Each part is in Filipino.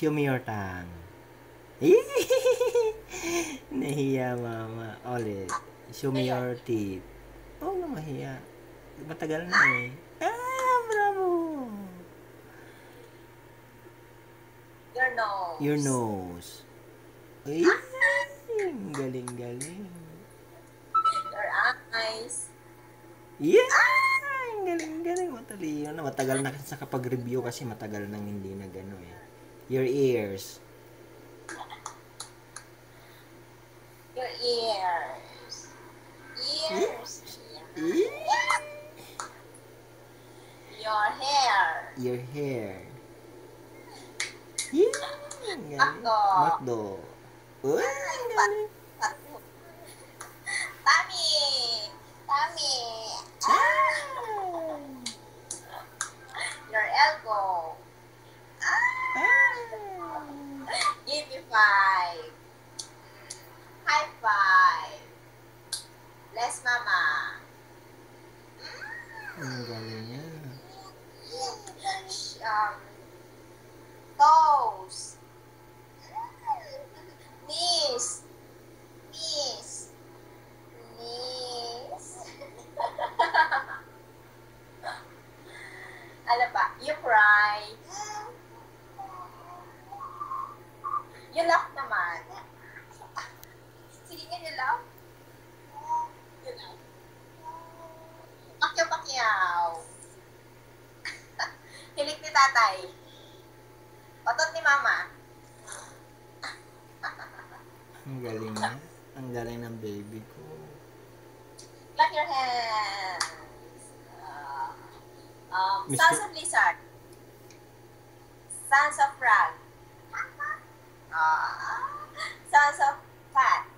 Show me your tongue. Nahiya, mama. Ulit. Show me your teeth. Oo, mahiya. Matagal na eh. Bravo! Your nose. Your nose. Galing-galing. Your eyes. Galing-galing. Matalino na. Matagal na kasi sa kapag-review kasi matagal nang hindi na gano eh. Your ears. Your ears. Ears. Your hair. Your hair. Makdo. Galing. Tummy. Tummy. Your elbow. Give me 5. High five. Bless mama. Ang galing niya. Toes. Knees. Knees. Knees. Ano ba? You cry. You laugh naman. Sige nga, you laugh. You laugh. Pakyaw-pakyaw. Hilik ni tatay. Otot ni mama. Ang galing niya. Ang galing ng baby ko. Clap your hands. Sounds of lizard. Sounds of frog. Sounds of cat.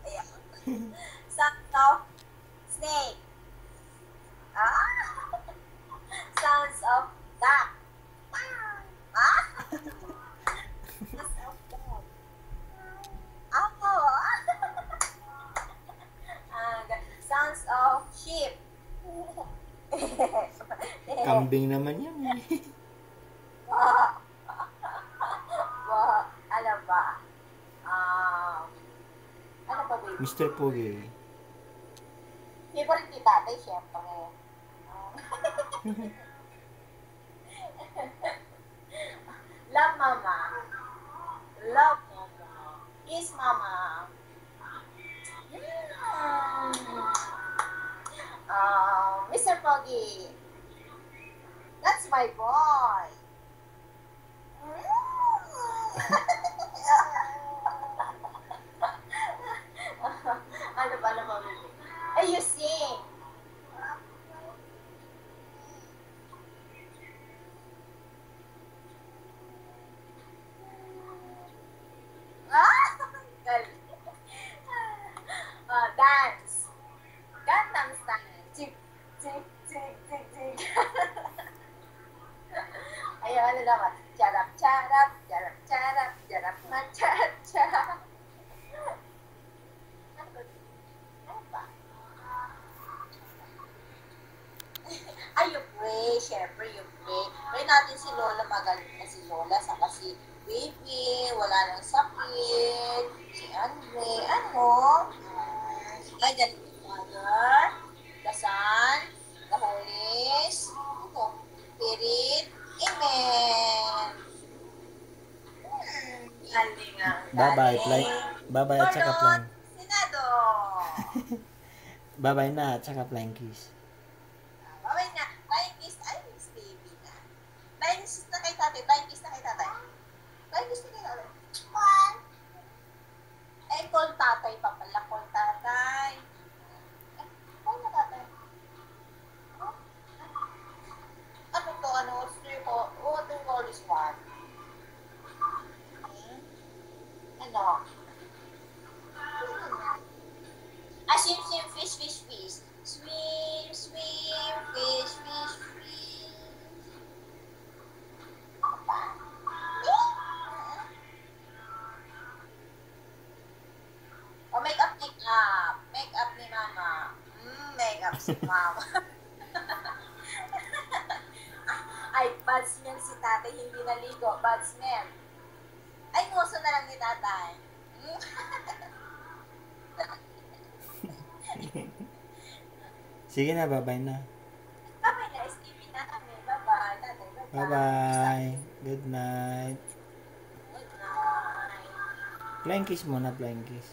Ayan. Sounds of snake. Sounds of duck. Sounds of dog. Sounds of sheep. Kambing naman yan eh. Ano ba? Ano ba, baby? Mr. Pogi. Favorite ni tatay, syempre. Love mama. Love mama. Kiss mama. Mr. Pogi. That's my boy. Ano ba, baby? Ay, you sing. Dance. Gangnam Style. Tick, tick, tick, tick, tick. Ayun, ano naman? Charap, charap, charap, charap, charap, charap, charap. Ano ba? Ay, you pray. Siyempre, you pray. Pray natin si Lola. Magaling na si Lola. Saka si Baby. Wala nang sakit. Si Andre. Ano? Ay, the Father, the Son, the Holy Spirit. Amen. Galing ang Bye-bye. galing. Bye-bye at saka plan. Senado. Bye-bye na at saka flying kiss. Bye-bye na. Flying kiss. Ay, miss baby na. Flying kiss na kay tatay. Flying kiss na kay tatay. Flying kiss na kay tatay. One. Eh, call tatay pa pala. Call tatay. Eh, call na tatay. Huh? Ano to? Ano? What's the call? What do you call this one? Ano? Swim, swim, fish, fish, fish. Swim, swim, fish, fish, fish. Ano pa? Oh, make up, make up. Make up ni mama. Make up si mama. Ay, badsman si tatay, hindi naligo. Badsman. Ay, nguso na lang ni tatay. Sige na, bye-bye na. Bye-bye na, sleepy na kami. Bye-bye, tatay. Bye-bye. Bye-bye. Good night. Good night. Flying kiss muna, flying kiss.